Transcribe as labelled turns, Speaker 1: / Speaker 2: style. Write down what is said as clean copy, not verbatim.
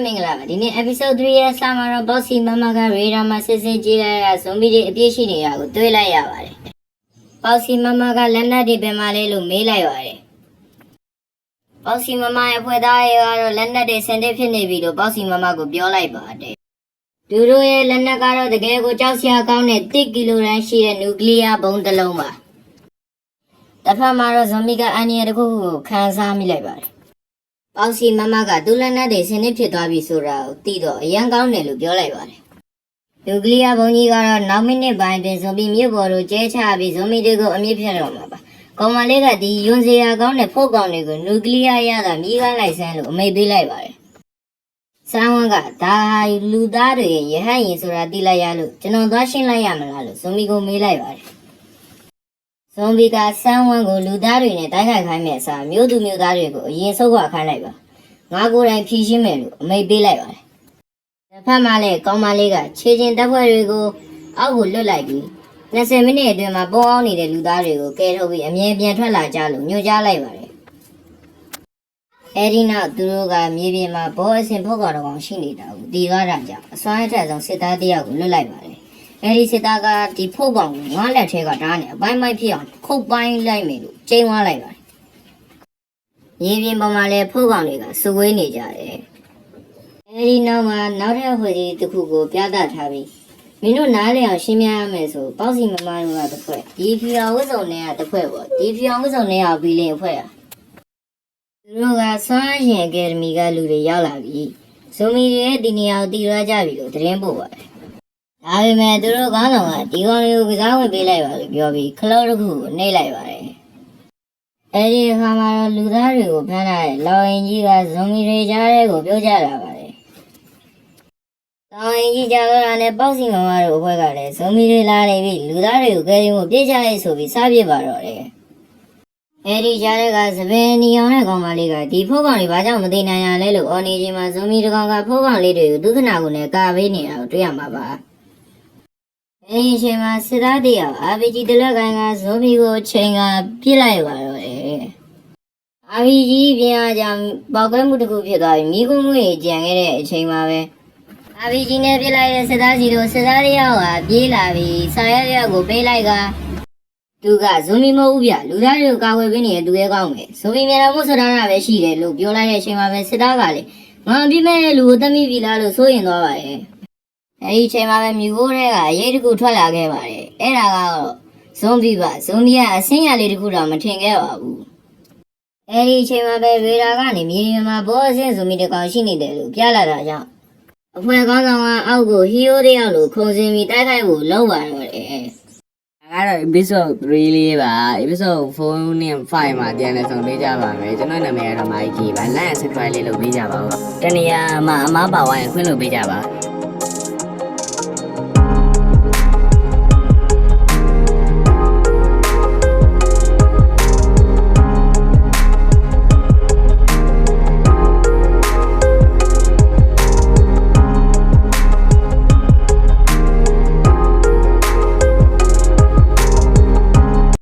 Speaker 1: မင်္ဂလာပါဒီနေ့ episode 3ရဲ့စာမှာတော့ bossy mama က radar မှာစစ်စစ်ကြည့်လိုက်ရ zombie တွေအပြည့်ရှိနေတာကိုတွေ့လိုက်ရပါတယ် bossy mama ကလက်နက်တွေပဲမှလဲလို့မေးလိုက်ပါတယ် bossy mama ရဲ့ဖွဲ့သားရဲ့ကတော့လက်နက်တွေစင်တစ်ဖြစ်နေပြီလို့ bossy mama ကိုပြောလိုက်ပါတယ်သူတို့ရဲ့လက်နက်ကတော့တကယ်ကိုကြောက်စရာကောင်းတဲ့1ကီလိုတန်းရှိတဲ့ nuclear ဘုံတစ်လုံးပါတစ်ဖက်မှာတော့ zombie ကအန်နီယာတစ်ခုကိုခန်းစားမိလိုက်ပါတယ်ပေါစီမမကသူ့လက်နက်တွေစင်စ်ဖြစ်သွားပြီဆိုတာကိုသိတော့အရန်ကောင်းတယ်လို့ပြောလိုက်ပါတယ်။နျူကလ িয়ার ဘုံကြီးကတော့နောက်မိနစ်ပိုင်းတွင်ဇွန်ဘီမြို့ပေါ်ကိုကျဲချပြီးဇွန်ဘီတွေကိုအမြင့်ဖြတ်တော့မှာပါ။ကောင်မလေးကဒီယွန်စရာကောင်းတဲ့ဖို့ကောင်တွေကိုနျူကလ িয়ার ရတာမြည်ကားလိုက်စမ်းလို့အမိတ်ပေးလိုက်ပါတယ်။ဆန်းဝန်းကဒါဟာလူသားတွေရဲ့ရဟတ်ရင်ဆိုတာသိလိုက်ရလို့ကျွန်တော်သွားရှင်းလိုက်ရမလားလို့ဇွန်ဘီကိုမေးလိုက်ပါတယ်။ဇွန်ဘီကဆန်းဝန်းကိုလူသားတွေနဲ့တိုက်ခိုက်ခိုင်းမဲ့အစားမျိုးသူမျိုးသားတွေကိုအရင်ဆုတ်ခွာခိုင်းလိုက်ပါငါကိုယ်တိုင်ဖြီးရှင်းမယ်လို့အမိတ်ပေးလိုက်ပါတယ်တစ်ဖက်မှာလည်းကောင်းမလေးကခြေချင်းတပ်ဖွဲ့တွေကိုအောက်ကိုလွတ်လိုက်ပြီး20မိနစ်အတွင်းမှာပုံအောင်နေတဲ့လူသားတွေကိုကယ်ထုတ်ပြီးအမြဲပြန်ထွက်လာကြလို့ညွှန်ကြားလိုက်ပါတယ်အဲဒီနောက်သူတို့ကမြေပြင်မှာဘောအစင်ဖို့ကောင်တော်ရှိနေတာကိုတီကားတာကြောင့်အစွမ်းအထက်ဆုံးစစ်သားတယောက်ကိုလွတ်လိုက်ပါတယ်အဲဒီစစ်သားကဒီဖို့ကောင်ကိုငါးလက်ထဲကဓာတ်နဲ့အပိုင်းပိုင်းဖြစ်အောင်ခုတ်ပိုင်းလိုက်မယ်လို့ကျိန်းသွားလိုက်ပါတယ်ရေပြင်ပေါ်မှာလည်းဖို့ကောင်တွေကစဝေးနေကြတယ်အဲဒီနောက်မှာနောက်ထပ်ဖွဲ့ကြီးတစ်ခုကိုပြသထားပြီးမင်းတို့နားလည်အောင်ရှင်းပြရမယ်ဆိုပေါ့စီမမတို့ကတစ်ဖွဲ့ဒီဖြူအောင်ဝတ်စုံတွေကတစ်ဖွဲ့ပေါ့ဒီဖြူအောင်ဝတ်စုံတွေကဘီလင်အဖွဲ့อ่ะသူတို့ကစွမ်းရှင်အကယ်ဒမီကလူတွေရောက်လာပြီဇိုမီတွေရဲ့ဒီနေရာကိုတည်ရကြပြီလို့သတင်းပို့ပါတယ်ဒါပေမဲ့သူတို့ကောင်းဆောင်ကဒီကောင်တွေကိုကစားဝင်ပေးလိုက်ပါလို့ပြောပြီးခလုတ်တစ်ခုကိုနှိပ်လိုက်ပါတယ်အဲဒီအခါမှာတော့လူသားတွေကိုဖမ်းလာတဲ့လောင်ရင်ကြီးကဇွန်မီတွေကြားထဲကိုပြောကြလာပါတယ်။လောင်ရင်ကြီးကြားလာတဲ့ပေါ့စီမမတို့အဖွဲ့ကလည်းဇွန်မီတွေလာနေပြီလူသားတွေကိုကယ်တင်ဖို့ပြေးကြရေးဆိုပြီးစားပြစ်ပါတော့တယ်။အဲဒီကြားထဲကသပင်နီအောင်တဲ့ကောင်မလေးကဒီဖိုးကောင်တွေဘာကြောင့်မသိနိုင်ရလဲလို့အော်နေချိန်မှာဇွန်မီတကောင်ကဖိုးကောင်လေးတွေကိုဒုက္ခနာကိုလည်းကာပေးနေတာကိုတွေ့ရမှာပါ။အဲဒီအချိန်မှာစစ်သားတယောက်အာဗီဂျီတလက်ကိုင်းကဇွန်မီကိုချိန်ကပြစ်လိုက်ပါတော့တယ်။အာဗီဂျီပြန်အကြောင်းပေါက်ကွဲမှုတစ်ခုဖြစ်သွားပြီးမိကုံးတွေကြံခဲ့တဲ့အချိန်မှာပဲအာဗီဂျီနဲ့ပြစ်လိုက်တဲ့စစ်သားကြီးတို့စစ်သားတယောက်ကပြေးလာပြီးဆာရရက်ကိုပေးလိုက်ကသူကဇွန်မီမဟုတ်ဘူးဗျလူသားတွေကိုကာဝယ်ပေးနေတဲ့သူရဲ့ကောင်းပဲဇွန်မီမြန်တော်မှုစတာနာပဲရှိတယ်လို့ပြောလိုက်တဲ့အချိန်မှာပဲစစ်သားကလည်းငါပြစ်မဲ့လူကိုတမိပြီလားလို့စိုးရင်သွားပါတယ်အဲဒီချိန်မှာပဲမြူဘိုးတွေကရိတ်တကူထွက်လာခဲ့ပါတယ်အဲ့ဒါကတော့ဇွန်ဘီပါဇွန်ဘီကအဆင်းရလေးတခုတော့မထင်ခဲ့ပါဘူးအဲဒီချိန်မှာပဲဗေဒါကနေမြေပြင်မှာဘောအဆင်းဇွန်ဘီတကောင်ရှိနေတယ်လို့ပြလာတာကြောင့်အဖွဲကောင်းဆောင်ကအောက်ကိုဟီယိုတယောက်လိုခုံစင်ပြီးတိုက်ခိုက်ဖို့လုံးပါတော့တယ်
Speaker 2: ဒါကတော့ episode 3လေးပါ episode 4နဲ့5မှာပြန်လည်ဆောင်ပေးကြပါမယ်ကျွန်တော်နာမည်ကတော့ Mikey ပါ like and subscribe လေးလုပ်ပေးကြပါဦးတနေရာမှာအမားပါဝိုင်းခွင့်လုပ်ပေးကြပါ